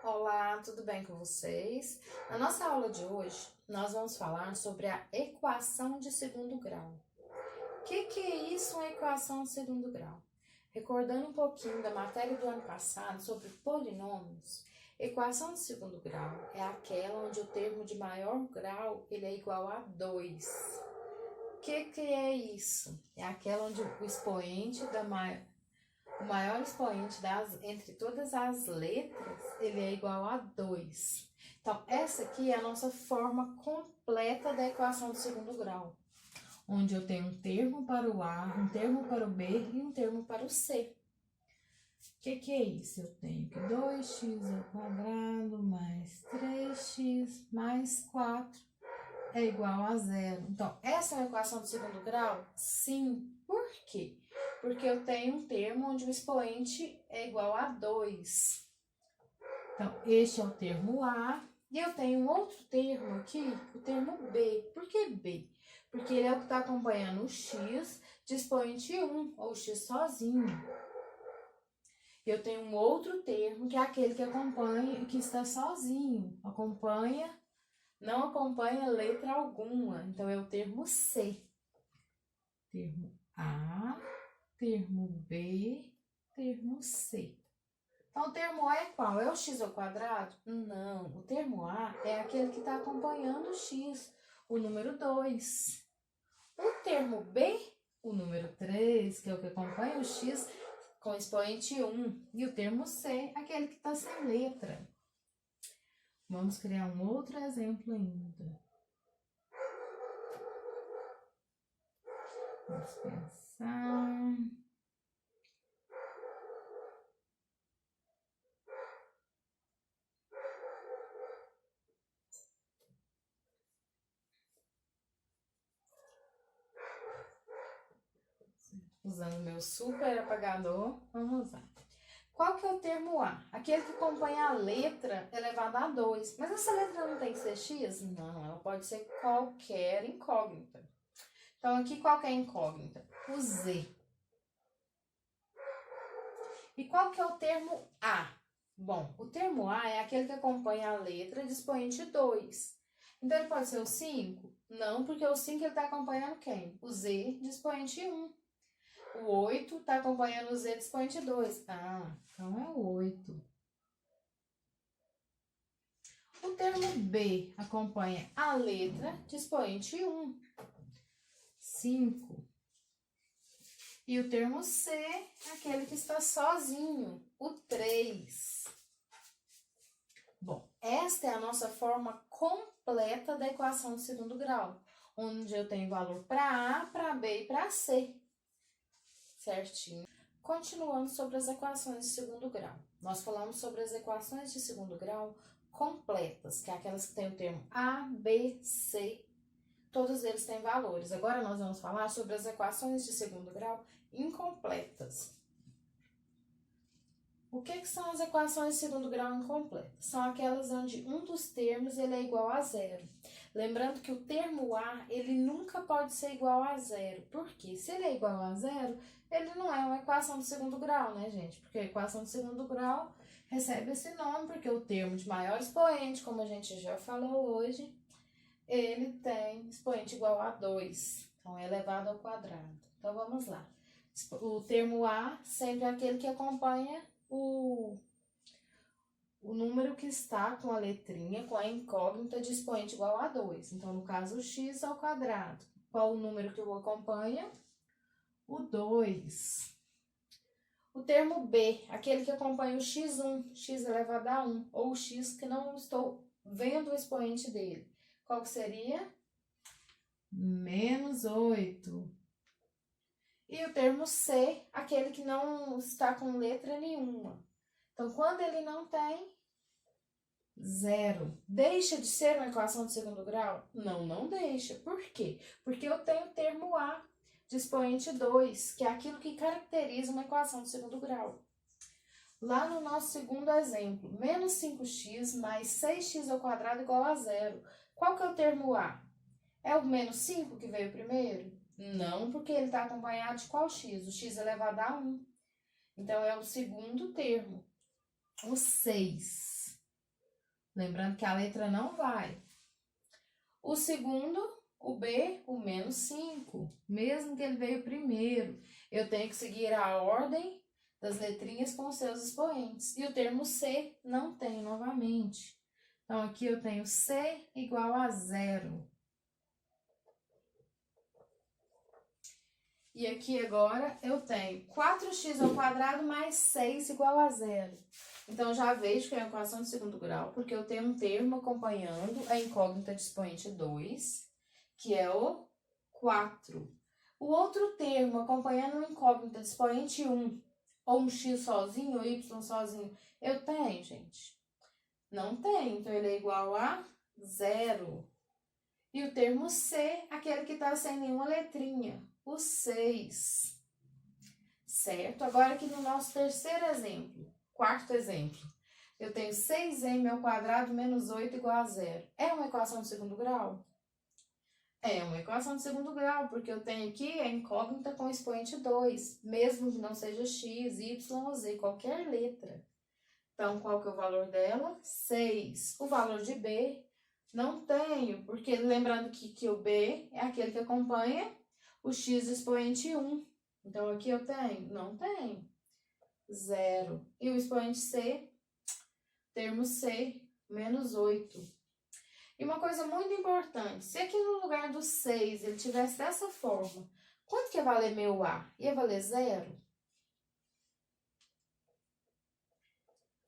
Olá, tudo bem com vocês? Na nossa aula de hoje, nós vamos falar sobre a equação de segundo grau. O que é isso, uma equação de segundo grau? Recordando um pouquinho da matéria do ano passado sobre polinômios, equação de segundo grau é aquela onde o termo de maior grau ele é igual a 2. O que é isso? É aquela onde o expoente o maior expoente entre todas as letras, ele é igual a 2. Então, essa aqui é a nossa forma completa da equação de segundo grau, onde eu tenho um termo para o A, um termo para o B e um termo para o C. O que é isso? Eu tenho que 2x² mais 3x mais 4 é igual a 0. Então, essa é uma equação de segundo grau? Sim. Por quê? Porque eu tenho um termo onde o expoente é igual a 2. Então, este é o termo A. E eu tenho um outro termo aqui, o termo B. Por que B? Porque ele é o que está acompanhando o x de expoente 1, ou x sozinho. Eu tenho um outro termo, que é aquele que acompanha, que está sozinho. Não acompanha letra alguma. Então, é o termo C. Termo A, termo B, termo C. Então, o termo A é qual? É o x ao quadrado? Não, o termo A é aquele que está acompanhando o x, o número 2. O termo B, o número 3, que é o que acompanha o x com expoente 1. E o termo C, aquele que está sem letra. Vamos criar um outro exemplo ainda. Vamos pensar. Usando meu super apagador, vamos lá. Qual que é o termo A? Aquele que acompanha a letra elevada a 2. Mas essa letra não tem que ser x? Não, ela pode ser qualquer incógnita. Então, aqui qual que é a incógnita? O Z. E qual que é o termo A? Bom, o termo A é aquele que acompanha a letra de expoente 2. Então, ele pode ser o 5? Não, porque o 5 está acompanhando quem? O Z de expoente 1. O 8 está acompanhando o Z de expoente 2. Ah, então é o 8. O termo B acompanha a letra de expoente 1. 5. E o termo C, aquele que está sozinho, o 3. Bom, esta é a nossa forma completa da equação de segundo grau, onde eu tenho valor para A, para B e para C. Certinho. Continuando sobre as equações de segundo grau. Nós falamos sobre as equações de segundo grau completas, que é aquelas que têm o termo A, B, C. Todos eles têm valores. Agora nós vamos falar sobre as equações de segundo grau incompletas. O que são as equações de segundo grau incompletas? São aquelas onde um dos termos ele é igual a 0. Lembrando que o termo A, ele nunca pode ser igual a 0. Por quê? Se ele é igual a 0, ele não é uma equação de segundo grau, né, gente? Porque a equação de segundo grau recebe esse nome porque o termo de maior expoente, como a gente já falou hoje, ele tem expoente igual a 2. Então, é elevado ao quadrado. Então, vamos lá. O termo A sempre é aquele que acompanha o número que está com a letrinha, com a incógnita de expoente igual a 2. Então, no caso, o x ao quadrado. Qual o número que o acompanha? O 2. O termo B, aquele que acompanha o x1, x elevado a 1, ou o x que não estou vendo o expoente dele. Qual que seria? Menos 8. E o termo C, aquele que não está com letra nenhuma. Então, quando ele não tem, 0. Deixa de ser uma equação de segundo grau? Não, não deixa. Por quê? Porque eu tenho o termo A de expoente 2, que é aquilo que caracteriza uma equação de segundo grau. Lá no nosso segundo exemplo, menos 5x mais 6x ao quadrado igual a 0. Qual que é o termo A? É o menos 5 que veio primeiro? Não, porque ele está acompanhado de qual x? O x elevado a 1. Então, é o segundo termo, o 6. Lembrando que a letra não vai. O segundo, o B, o menos 5. Mesmo que ele veio primeiro, eu tenho que seguir a ordem das letrinhas com seus expoentes. E o termo C não tem novamente. Então, aqui eu tenho C igual a 0. E aqui agora eu tenho 4x² mais 6 igual a 0. Então, já vejo que é uma equação de segundo grau, porque eu tenho um termo acompanhando a incógnita de expoente 2, que é o 4. O outro termo acompanhando a incógnita de expoente 1, ou um x sozinho, ou y sozinho, eu tenho, gente? Não tem, então ele é igual a 0. E o termo C, aquele que está sem nenhuma letrinha, o 6. Certo? Agora aqui no nosso terceiro exemplo, quarto exemplo, eu tenho 6m² menos 8 igual a 0. É uma equação de segundo grau? É uma equação de segundo grau, porque eu tenho aqui a incógnita com expoente 2, mesmo que não seja x, y ou z, qualquer letra. Então, qual que é o valor dela? 6. O valor de B, não tenho, porque lembrando que o B é aquele que acompanha o x expoente 1. Então, aqui eu tenho? Não tenho. 0. E o expoente C, termo C, menos 8. E uma coisa muito importante, se aqui no lugar do 6 ele tivesse dessa forma, quanto que ia valer meu A? Ia valer 0?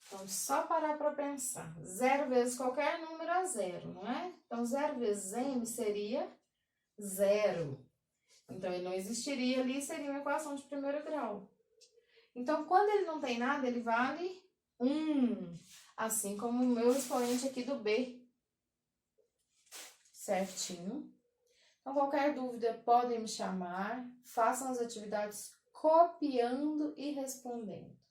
Então, só parar para pensar. 0 vezes qualquer número é 0, não é? Então, 0 vezes m seria 0. Então, ele não existiria ali, seria uma equação de primeiro grau. Então, quando ele não tem nada, ele vale 1. Assim como o meu expoente aqui do B. Certinho? Então, qualquer dúvida, podem me chamar. Façam as atividades copiando e respondendo.